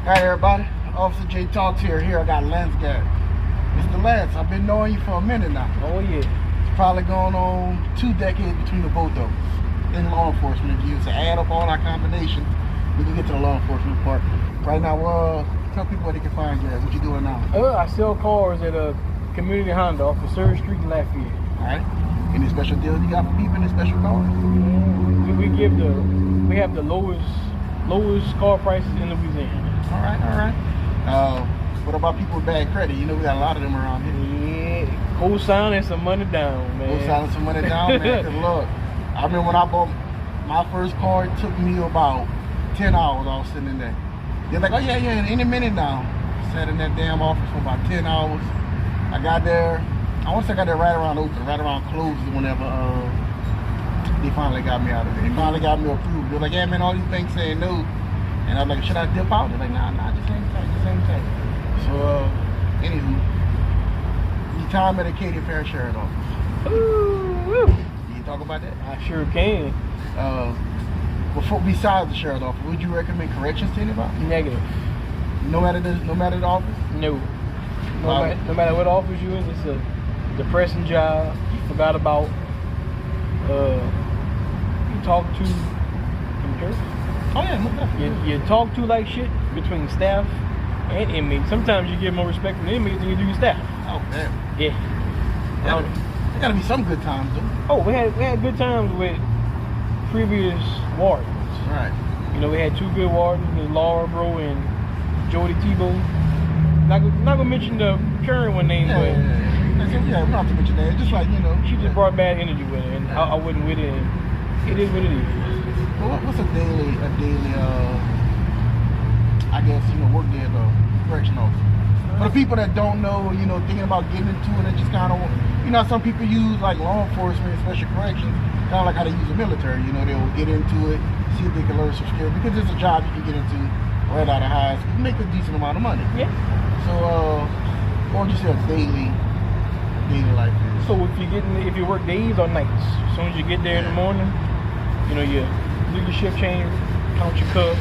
Hi everybody, Officer J Talks here. Here I got Lance Garrick. Mr. Lance, I've been knowing you for a minute now. Oh yeah. It's probably going on 2 decades between the both of us in law enforcement. If you use to add up all our combinations, we can get to the law enforcement part. Right now, tell people where they can find you at. What you doing now? I sell cars at a community Honda off of 3rd Street in Lafayette. Alright. Any special deals you got for people in the special cars? We have the lowest car prices in Louisiana. Alright. What about people with bad credit? You know we got a lot of them around here. Yeah, co-signing some money down, man. Co-signing some money down, man. Cause look, I remember when I bought my first car, it took me about 10 hours. I was sitting in there. They're like, oh yeah, any minute now. Sat in that damn office for about 10 hours. I got there. I want to say I got there right around open, right around closed whenever they finally got me out of there. They finally got me approved. They're like, yeah, man, all these things saying no. And I was like, should I dip out? They're like, nah, just hang tight. So, anywho, you time medicated fair share it off. Ooh. Can you talk about that? I sure can. Besides the sheriff's office, would you recommend corrections to anybody? Negative. No matter the office? No. No matter what office you're in, it's a depressing job. You forgot about. You talk to. Oh yeah, you talk to like shit between staff and inmates. Sometimes you get more respect from the inmates than you do your staff. Oh man. Yeah. There gotta be some good times though. Oh, we had good times with previous wardens. Right. You know, we had 2 good wardens, Laura Bro and Jody Tebow. Not gonna mention the current one name, but yeah, we don't have to mention that. Just like, you know, she just brought bad energy with it, and I wasn't with it. And it is what it is. Well, what's a daily I guess, you know, work day as a correction officer? For the people that don't know, you know, thinking about getting into it, and just kind of, you know, some people use like law enforcement, special corrections, kind of like how they use the military. You know, they'll get into it, see if they can learn some skills, because it's a job you can get into right out of high school, make a decent amount of money. Yeah. So, what would you say a daily life is? So if you work days or nights, as soon as you get there in the morning, you know, you do your shift change, count your cups.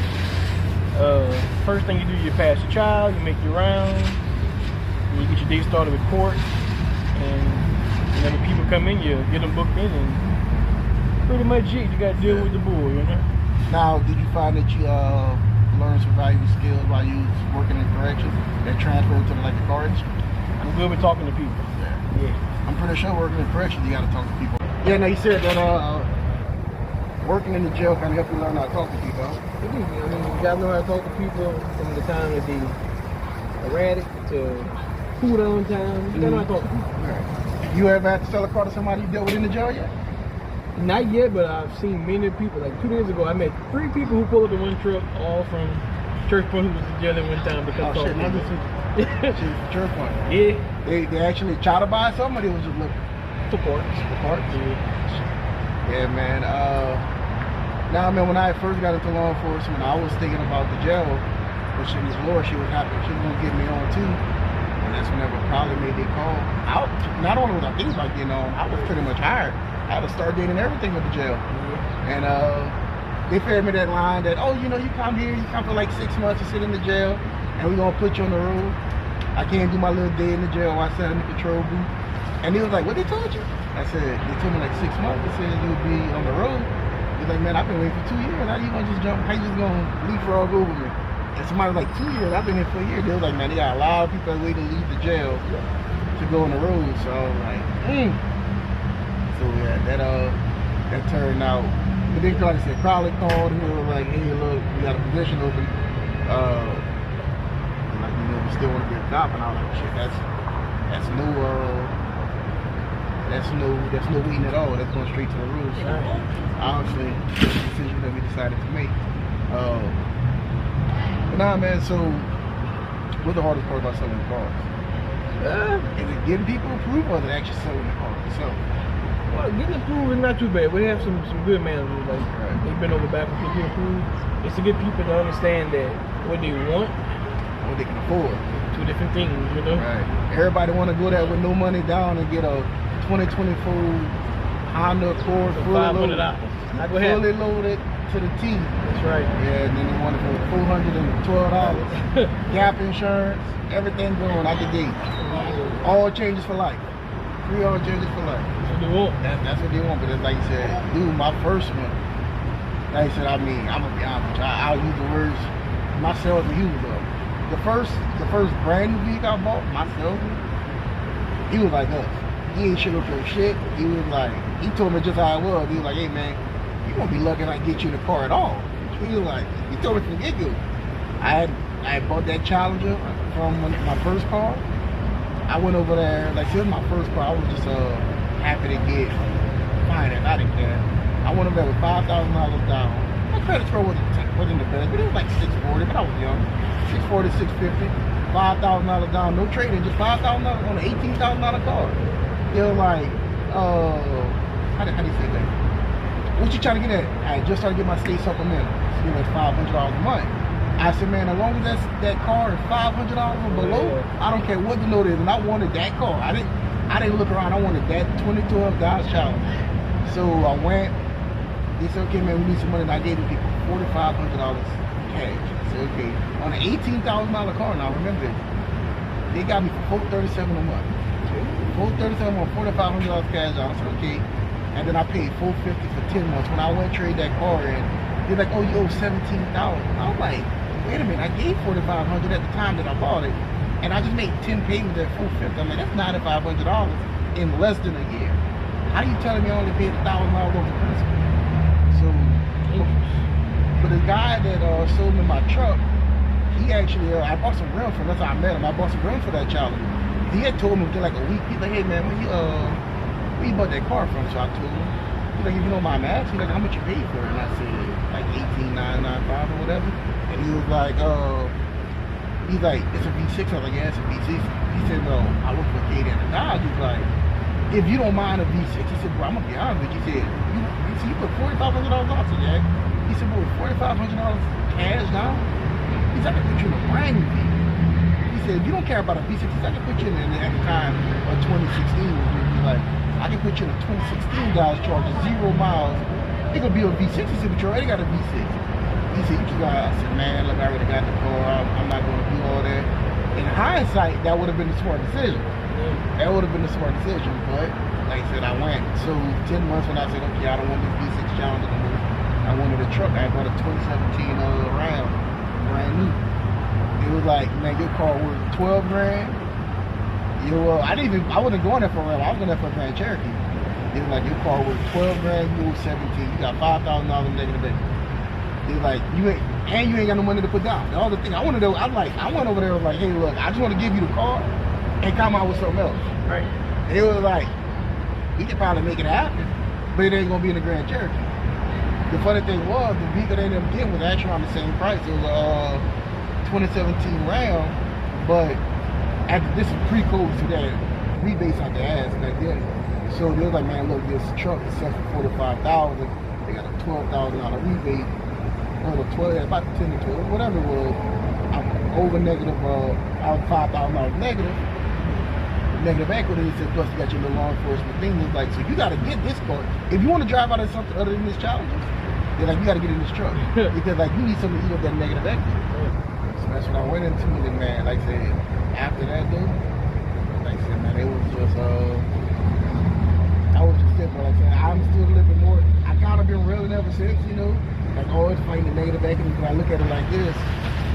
First thing you do, you pass your child, you make your rounds, and you get your day started with court. And when the people come in, you get them booked in, and pretty much it. You got to deal with the bull, you know. Now, did you find that you learned some valuable skills while you was working in corrections that transferred to the car industry? I'm good with talking to people. Yeah. I'm pretty sure working in corrections, you got to talk to people. Yeah, now you said that working in the jail kind of help you learn how to talk to people. It do. I mean, you got to know how to talk to people from the time that they erratic to food on time. You got to know how to talk to people. Right. You ever had to sell a car to somebody you dealt with in the jail yet? Not yet, but I've seen many people. Like 2 days ago, I met 3 people who pulled up in one truck, all from Church Point, who was in jail at one time because oh, shit, Church Point. Yeah. They actually try to buy something, or they was just looking for parts. Yeah, man. Now, man, when I first got into law enforcement, I was thinking about the jail. But Miss Laura, she was happy. She was gonna get me on too. And that's whenever probably made their call. Not only was I thinking about getting on, I was pretty much hired. I had to start dating everything with the jail. And they fed me that line that, oh, you know, you come here, you come for like 6 months to sit in the jail, and we're gonna put you on the road. I can't do my little day in the jail while I sat in the patrol booth. And he was like, what they told you? I said, they told me like 6 months. They said you'll be on the road. He's like, man, I've been waiting for 2 years. How you gonna just jump? How you just gonna leapfrog over me? And somebody was like, 2 years? I've been here for a year. They was like, man, they got a lot of people that wait to leave the jail to go on the road. So I was like, So yeah, that turned out. But then, like I said, Crowley called and he was like, hey, look, we got a position open. Like, you know, we still want to be a cop. And I was like, shit, that's no waiting at all. That's going straight to the rules. So obviously, it's a decision that we decided to make. But nah, man. So, what's the hardest part about selling the cars? Is it getting people approved, or is it actually selling the car itself? Well, getting approved is not too bad. We have some good managers. Like they've been over back with people approved. It's to get people to understand that what they want, what they can afford. 2 different things, you know. Right. Everybody want to go there with no money down and get a 2024 Honda Accord fully loaded, to the T. That's right. Yeah, and then they wanted for $412. Gap insurance, everything going out the gate. All changes for life. 3 all changes for life. That's what they want. That's what they want. But it's like you said, dude, my first one. Like I said, I mean, I'm gonna be honest with you. I'll use the words. My salesman, he was up. The first brand new vehicle I bought, my salesman, he was like us. He ain't sugarcoat shit. He was like, he told me just how it was. He was like, hey man, you won't be lucky if I get you in the car at all. He was like, he told me from the get-go. I had bought that Challenger from my first car. I went over there, like this was my first car. I was just happy to get finance. I didn't care. I went over there with $5,000 down. My credit score wasn't the best, but it was like 640, but I was young. 640, 650, $5,000 down, no trading, just $5,000 on an $18,000 car. They were like, how do you say that? What you trying to get at? I just started to get my state supplemental. It's like $500 a month. I said, man, as long as that car is $500 or below, I don't care what the note is. And I wanted that car. I didn't look around. I wanted that 2012 Dodge Challenger. So I went. They said, okay, man, we need some money. And I gave the people $4,500 cash. I said, okay, on an $18,000 car. Now remember, they got me for $437 a month. $437 on $4,500 cash. I said, okay. And then I paid $450 for 10 months. When I went to trade that car in, they're like, oh, you owe $17,000. I was like, wait a minute, I gave $4,500 at the time that I bought it, and I just made 10 payments at $450. I'm like, that's $9,500 in less than a year. How are you telling me I only paid $1,000 over the principal? So, but the guy that sold me my truck, he actually, I bought some rims from him. That's how I met him. I bought some rims for that Challenger. He had told me within like a week, he's like, hey man, where you bought that car from? So I told him. He's like, if you don't mind me asking, he's like, how much you paid for it? And I said, like $18,995 or whatever. And he was like, it's a V6. I was like, yeah, it's a V6. He said, no, I work for Katie and the Dodge. He's like, if you don't mind a V6, he said, bro, I'm gonna be honest with you. He said, you put $4,500 off to that. He said, bro, $4,500 cash down? He said, I can put you in a brand new vehicle. He said, if you don't care about a V6, he said, I can put you in at the time of 2016. He's like, I can put you in a 2016 Dodge Charger, 0 miles. It could be a V6. He said, but you already got a V6. He said, you got, I said, man, look, I already got the car. I'm not going to do all that. In hindsight, that would have been the smart decision. That would have been the smart decision. But, like I said, I went. So, 10 months when I said, okay, I don't want this V6 Challenger anymore. I wanted a truck. I bought a 2017 Ram, brand new. It was like, man, your car worth 12 grand. I wasn't going there for a Ram. I was going there for a Grand Cherokee. It was like, your car was 12 grand, you owe 17. You got $5,000 negative equity. It was like, you ain't got no money to put down. The other thing, I went over there, I was like, hey, look, I just want to give you the car and come out with something else. Right. And it was like, we could probably make it happen, but it ain't going to be in the Grand Cherokee. The funny thing was, the vehicle they ended up getting was actually around the same price. It was a 2017 Ram, but this is pre-COVID, so that rebates out the ass back then. So they was like, man, look, this truck is set for $45,000. They got a $12,000 rebate. About 10 to 12, whatever it was. I'm over negative, I was $5,000 negative equity. He said, plus you got your little law enforcement thing. It's like, so you got to get this car. If you want to drive out of something other than this Challenger, they're like, you got to get in this truck. Because like, you need something to eat up that negative equity. So that's what I went into. And man, like I said, after that, dude, like I said, man, it was just, I was just simple. Like I said, I'm still a little bit more. I kind of been reeling ever since, you know. Like always fighting the negative equity. When I look at it like this,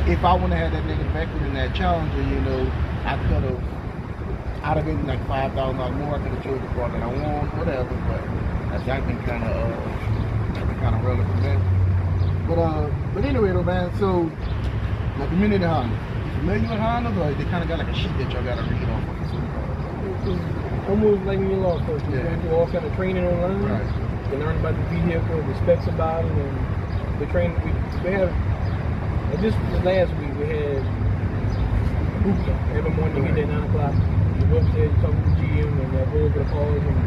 if I wouldn't have had that negative equity in that Challenger, you know, I'd have been like $5,000 more. I could have chose the car that I want, whatever. But I've been kind of reeling from that. But anyway, though, man. So, like community Honda. You familiar with Honda, or they kind of got like a sheet that y'all got to read off of? Almost like when you lost first. You went through all kind of training online. Right. You learn about the vehicle, the specs about it, and the training. We have, just last week, we had boot camp. Every morning you get there at 9 o'clock. You go upstairs, you talk to the GM, and go over the cars and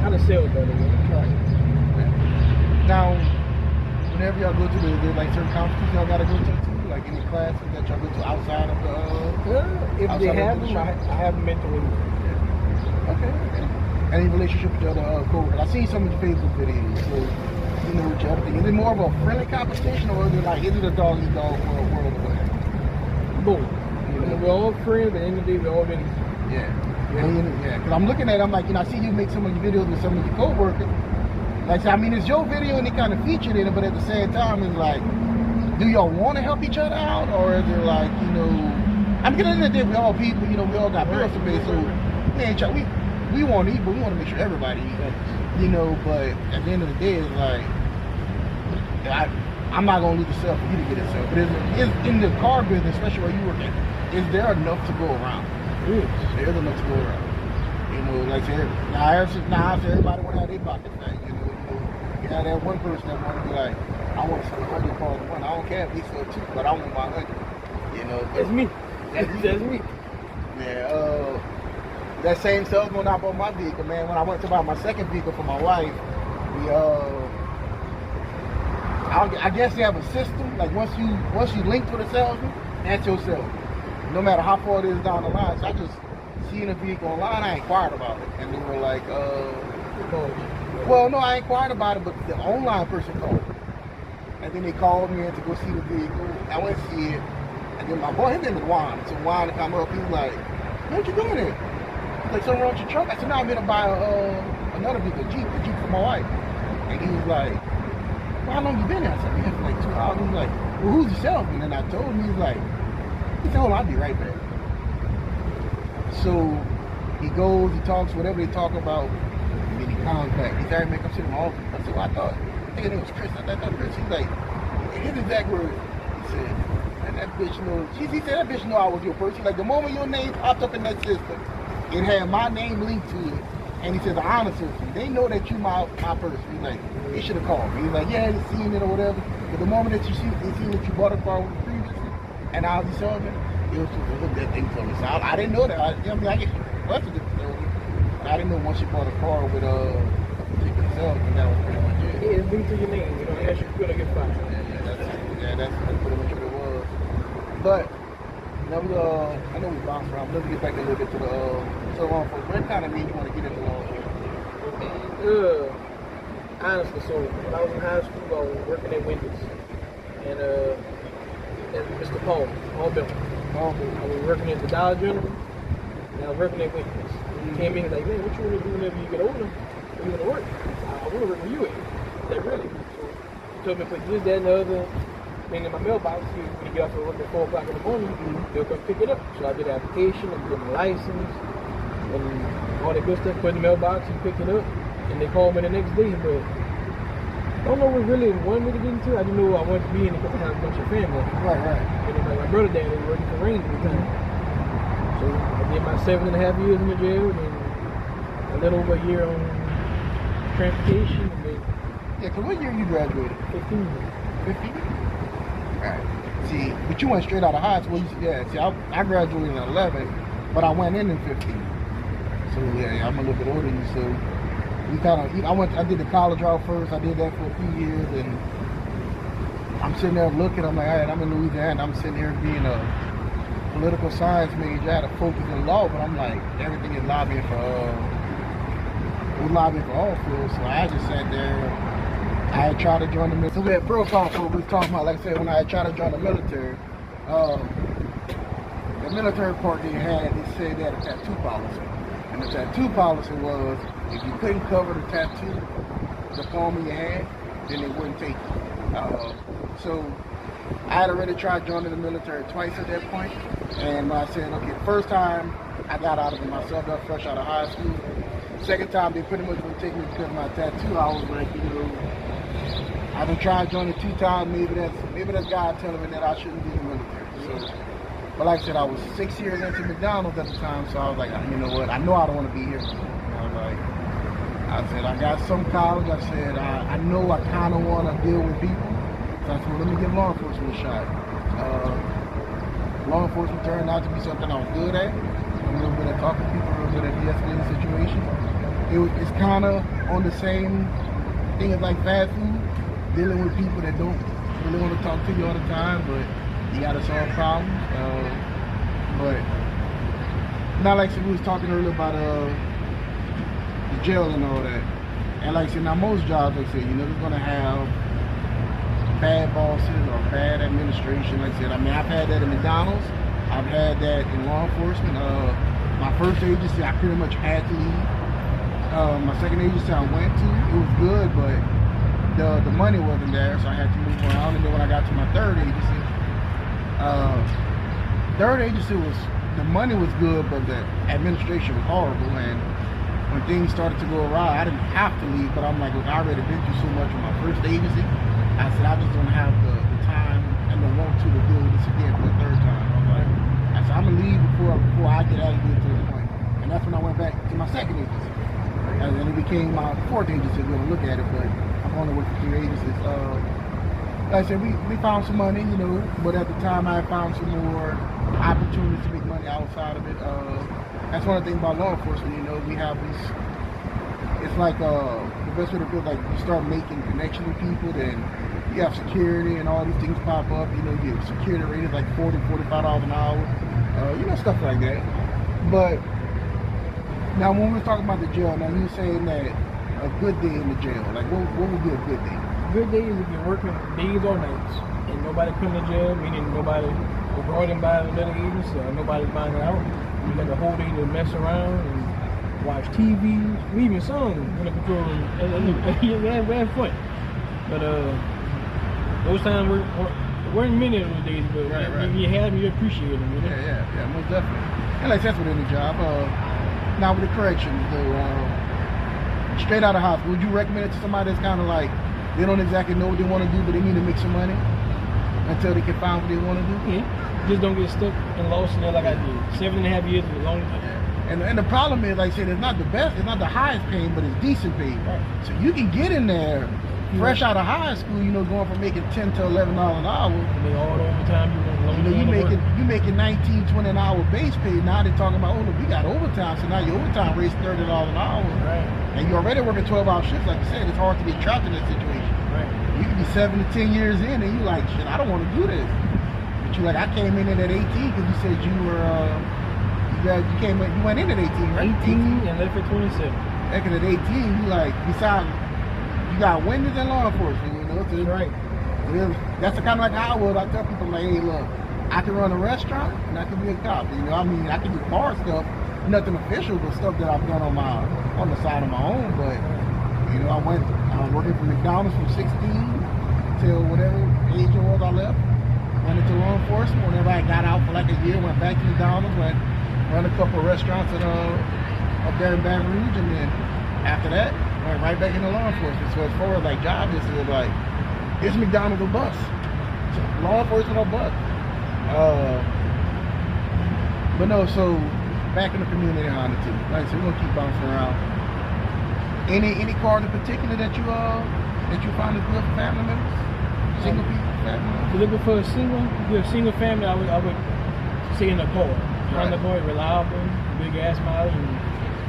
how to sell better. Right. Now, whenever y'all go to there's like certain conferences y'all got to go to, like any classes that y'all go to outside of the... if they have them, I have them mentoring. Okay. Any relationship with the other coworkers? I seen some of the Facebook videos. So you know, with your other thing? Is it more of a friendly competition, or is it like, is it a dog eat dog world or whatever? Both. You know, we're all friends, but at the end of the day, we're all enemies. Yeah. Yeah, because I'm looking at it, I'm like, you know, I see you make some of your videos with some of your co-workers. Like, I mean, it's your video and they kind of featured in it, but at the same time, it's like, do y'all want to help each other out, or is it like, you know, I'm getting in the day, we all people, you know, we all got bills to pay, so we want to eat, but we want to make sure everybody eats, you know. But at the end of the day, it's like, I'm not gonna lose the sale for you to get it sale, but is in the car business, especially where you work at, is there enough to go around? There's enough to go around. You know, like I said, now everybody want to have their pocket thing. You know, you have that one person that want to be like, I want to sell 100 cars a month. I don't care if they sell 2, but I want my 100. You know, that's me. That's me. Yeah. That same salesman I bought my vehicle, man. When I went to buy my second vehicle for my wife, I guess they have a system. Like once you link with a salesman, that's your salesman. No matter how far it is down the line. So I just seen a vehicle online, I inquired about it. And they were like, well, no, I inquired about it, but the online person called me. And then they called me in to go see the vehicle. I went to see it. And then my boy, his name is Juan. So Juan come up, he was like, what you doing there? Like, something wrong with your truck? I said, no, I'm here to buy another vehicle, a Jeep for my wife. And he was like, well, how long you been there? I said, I've been here for like 2 hours. He was like, well, who's the salesman? And I told him, he was like, he said, hold on, I'll be right back. So he goes, he talks, whatever they talk about, and then he comes back. He's like, man, come sit in my office. I said, well, I thought it was Chris. I thought Chris. He's like, his exact words. He said, and that bitch knows. He said, that bitch know I was your person. He's like, the moment your name popped up in that system, it had my name linked to it. And he said, the honor system, they know that you my person. He's like, they should have called me. He's like, yeah, they seen it or whatever. But the moment that they seen that you bought a car with previously, and I was selling it, it was a good thing for me. So I didn't know that. I get busted it, but I didn't know once you bought a car with a particular salesman, that was pretty much it. Yeah, it's linked to your name. You know, that's your good to get fired. That's pretty much what it was. But I know we bounced around. Let's get back a little bit to the law enforcement. What kind of made you want to get into law enforcement? Honestly, so when I was in high school, I was working at Wendy's, and Mr. Paul Bill. I was working at the Dollar General, and I was working at Wendy's. He came in and like, man, what you want to do whenever you get older? Where you want to work? I want to work where you at. That really. So he told me to put this, that, and the other thing in my mailbox. When you get off to work at 4 o'clock in the morning, they'll come pick it up. So I did the application, I did my license, and all that good stuff, put in the mailbox, and picked it up, and they called me the next day, but I don't know what really wanted me to get into. I just knew I wanted to be in it because I have a bunch of family. Right. And then my brother dad was working for Rain at the time. So I did my 7.5 years in the jail, and then a little over a year on transportation, and then yeah, because what year you graduated? 15. 15? Alright. See, but you went straight out of high school. See, I graduated in 11, but I went in 15. So yeah, I'm a little bit older than you, so we kind of, I did the college route first. I did that for a few years, and I'm sitting there looking. I'm like, all right, I'm in Louisiana. I'm sitting here being a political science major. I had to focus in law, but I'm like, everything is lobbying for all fields. So I just sat there. I had tried to join the military. So we had profile for what we was talking about. Like I said, when I had tried to join the military, the military part they said they had a tattoo policy. And the tattoo policy was, if you couldn't cover the tattoo, the palm of your hand, then they wouldn't take you. So I had already tried joining the military twice at that point. And when I said, okay, the first time I got out of it myself, I was fresh out of high school. Second time they pretty much would take me because of my tattoo. I was like, you know, I've been trying to join it 2 times. Maybe that's God telling me that I shouldn't be in the military. So, but like I said, I was 6 years into McDonald's at the time, so I was like, you know what? I know I don't want to be here. I said, I got some college. I said, I know I kind of want to deal with people. So I said, well, let me give law enforcement a shot. Law enforcement turned out to be something I was good at. A little bit of talking to people, a little bit of de-escalating situations. It's kind of on the same thing as like fast food, dealing with people that don't really want to talk to you all the time, but you got to solve problems. But not like we was talking earlier about the jail and all that. And like I said, now most jobs, like I said, you know, they're gonna have bad bosses or bad administration. Like I said, I mean, I've had that in McDonald's. I've had that in law enforcement. My first agency, I pretty much had to leave. My second agency I went to, it was good, but the money wasn't there, so I had to move around. And then when I got to my third agency was, the money was good, but the administration was horrible. And when things started to go awry, I didn't have to leave, but I'm like, look, I already been through so much with my first agency. I said, I just don't have the time and the want to deal with this again for the third time. I'm like, I said, I'm gonna leave before I get out of here to the point. And that's when I went back to my second agency. And then it became my fourth agency. We're gonna look at it, but I'm only working 3 agencies. Like I said, we found some money, you know, but at the time I found some more opportunities to make money outside of it. That's one of the things about law enforcement, you know, we have these, it's like the best way to feel, like you start making connection with people, then you have security and all these things pop up, you know, your security rate is like $40, $45 an hour, you know, stuff like that. But now when we're talking about the jail, now you're saying that a good day in the jail, like what would be a good day? Good day is if you're working days or nights and nobody come to jail, meaning nobody was brought in by another agency or nobody's buying it out. You got the whole day to mess around and watch TV. We even sung in the patrol room and we had fun. But those times weren't many of those days, but if you had them, you appreciate them. You know? Yeah, most definitely. And like that's with any job. Now with the corrections, though, straight out of high school, would you recommend it to somebody that's kind of like, they don't exactly know what they want to do, but they need to make some money until they can find what they want to do? Yeah. Just don't get stuck and lost in there like I did. 7.5 years is a long time. And the problem is, like I said, it's not the best, it's not the highest paying, but it's decent paying. Right. So you can get in there fresh out of high school, you know, going from making $10 to $11 an hour. Make all the overtime you making $19, $20 an hour base pay. Now they're talking about, oh look, we got overtime, so now your overtime rate's $30 an hour. Right. And you're already working 12-hour shifts, like you said. It's hard to get trapped in that situation. Right. You can be 7 to 10 years in, and you're like, shit, I don't want to do this. But you like, I came in at 18 because you said you were, you went in at 18, right? 18 and left at 27. Back at 18, you like, besides, you got windows and law enforcement, you know. So right. That's the kind of like how I was. I tell people like, hey, look, I can run a restaurant and I can be a cop. You know, I mean, I can do bar stuff, nothing official, but stuff that I've done on the side of my own. But you know, I was working for McDonald's from 16 till whatever age it was I left. Went into law enforcement. Whenever I got out for like a year, went back to McDonald's, run a couple of restaurants up there in Baton Rouge, and then after that, went right back into law enforcement. So as far as like job distance, it was like, it's McDonald's or bus. So law enforcement or bus. But no, so back in the community Honda too. Like I said, we're gonna keep bouncing around. Any cars in particular that you find is good for family members? Single people, family members? If you're looking for a single family, I would say in a car. Honda Accord, reliable, big gas mileage, and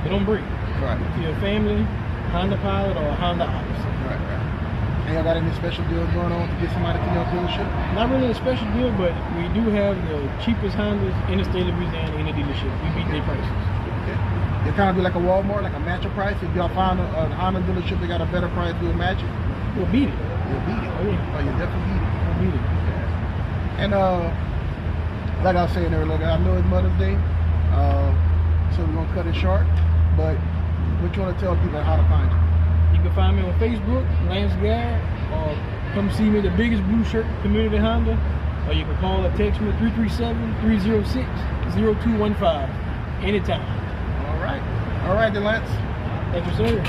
they don't break. Right. If you're a family, Honda Pilot or Honda Odyssey. Right. And y'all got any special deals going on to get somebody to your dealership? Not really a special deal, but we do have the cheapest Hondas in the state of Louisiana in the dealership. We beat their prices. Okay. They kind of be like a Walmart, like a match price. If y'all find a Honda dealership that got a better price, we'll match it. We'll beat it. You'll beat it. Oh yeah. Oh, you'll definitely beat it. We'll beat it. Yeah. And like I was saying earlier, I know it's Mother's Day, so we're gonna cut it short. But what you want to tell people how to find you? You can find me on Facebook, Lance Garrick, or come see me at the biggest blue shirt community Honda, or you can call or text me 337-306-0215 anytime. All right then, Lance. Thank you, sir.